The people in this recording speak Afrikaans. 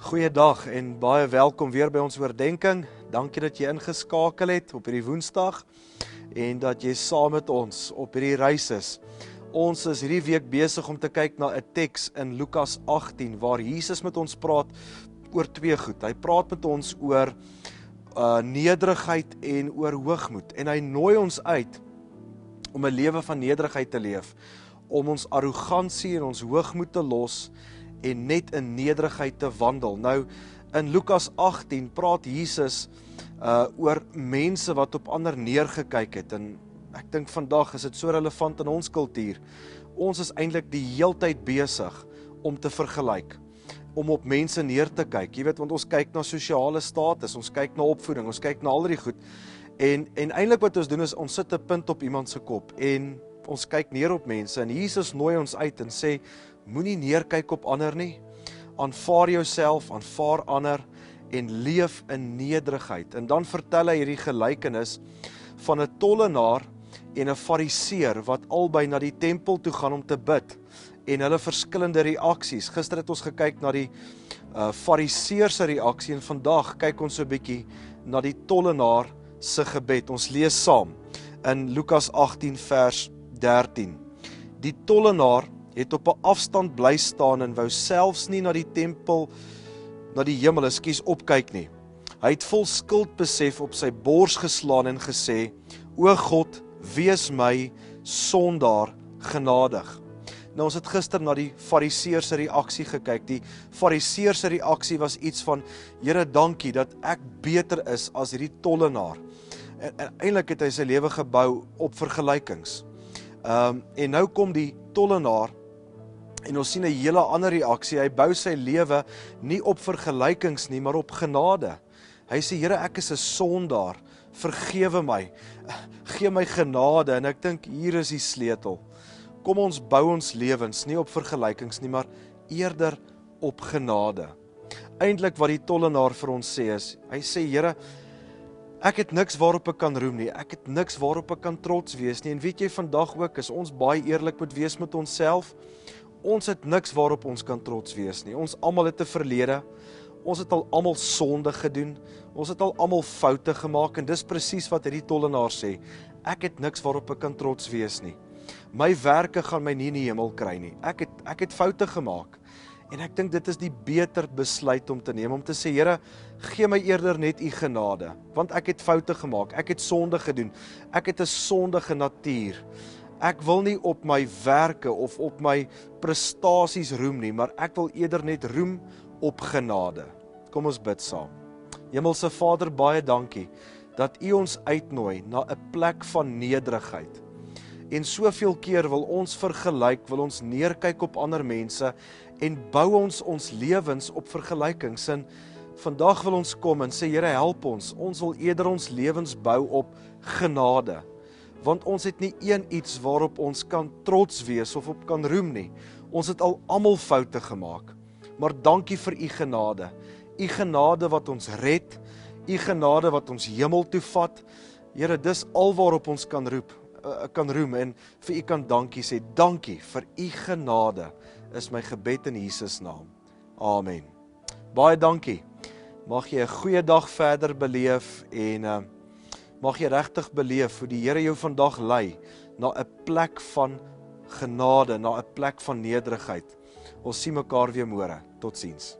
Goeiedag en baie welkom weer by ons oordenking. Dankie dat jy ingeskakel het op hierdie Woensdag en dat jy saam met ons op hierdie reis is. Ons is hierdie week besig om te kyk na 'n teks in Lukas 18 waar Jesus met ons praat oor twee goed. Hy praat met ons oor nederigheid en oor hoogmoed en hy nooi ons uit om 'n lewe van nederigheid te leef, om ons arrogansie en ons hoogmoed te los en net in nederigheid te wandel. Nou, in Lukas 18 praat Jesus oor mense wat op ander neergekyk het, en ek dink vandag is dit so relevant in ons kultuur. Ons is eintlik die heeltyd besig om te vergelyk, om op mense neer te kyk. Jy weet, want ons kyk na sosiale status, ons kyk na opvoeding, ons kyk na al die goed, en eintlik wat ons doen is, ons sit 'n punt op iemand se kop, en ons kyk neer op mense, en Jesus nooi ons uit en sê, moenie neerkyk op ander nie, aanvaar jouself, aanvaar ander, en leef in nederigheid. En dan vertel hy hierdie gelykenis van 'n tollenaar en 'n fariseer, wat albei na die tempel toe gaan om te bid, en hulle verskillende reaksies. Gister het ons gekyk na die fariseer se reaksie, en vandag kyk ons so 'n bietjie na die tollenaar se gebed. Ons lees saam in Lukas 18 vers 13. Die tollenaar het op 'n afstand bly staan en wou selfs nie na die tempel, na die hemel, opkyk nie. Hy het vol skuldbesef op sy bors geslaan en gesê, O God, wees my sondaar genadig. Nou, ons het gister na die fariseer se reaksie gekyk. Die fariseer se reaksie was iets van, Here, dankie dat ek beter is as hierdie tollenaar. En eintlik het hy sy lewe gebou op vergelykings. En nou kom die tollenaar, en ons sien 'n hele ander reaksie. Hy bou sy lewe nie op vergelykings nie, maar op genade. Hy sê, Here, ek is 'n sondaar, vergewe my, gee my genade, en ek dink, hier is die sleutel. Kom ons bou ons lewens nie op vergelykings nie, maar eerder op genade. Eintlik wat die tollenaar vir ons sê is, hy sê, Here, ek het niks waarop ek kan roem nie, ek het niks waarop ek kan trots wees nie, en weet jy, vandag ook, as ons baie eerlik moet wees met onsself, ons het niks waarop ons kan trots wees nie. Ons almal het 'n verlede, ons het al almal sonde gedoen, ons het al almal foute gemaak, en dis presies wat hierdie tollenaar sê, ek het niks waarop ek kan trots wees nie. My werke gaan my nie in die hemel kry nie, ek het foute gemaak, en ek dink dit is die beter besluit om te neem, om te sê, Here, gee my eerder net u genade, want ek het foute gemaak, ek het sonde gedoen, ek het 'n sondige natuur. Ek wil nie op my werke of op my prestasies roem nie, maar ek wil eerder net roem op genade. Kom ons bid saam. Hemelse Vader, baie dankie dat u ons uitnooi na 'n plek van nederigheid. En soveel keer wil ons vergelyk, wil ons neerkyk op ander mense en bou ons lewens op vergelykings. En vandag wil ons kom en sê, Here, help ons. Ons wil eerder ons lewens bou op genade. Want ons het nie iets waarop ons kan trots wees of op kan roem nie. Ons het al almal foute gemaak. Maar dankie vir u genade. U genade wat ons red, u genade wat ons hemel toe vat. Here, dis al waarop ons kan roem, en vir u kan dankie sê. Dankie vir u genade is my gebed in Jesus naam. Amen. Baie dankie. Mag jy 'n goeie dag verder beleef, en mag jy regtig beleef hoe die Here jou vandag lei na 'n plek van genade, na 'n plek van nederigheid. Ons sien mekaar weer môre. Totsiens.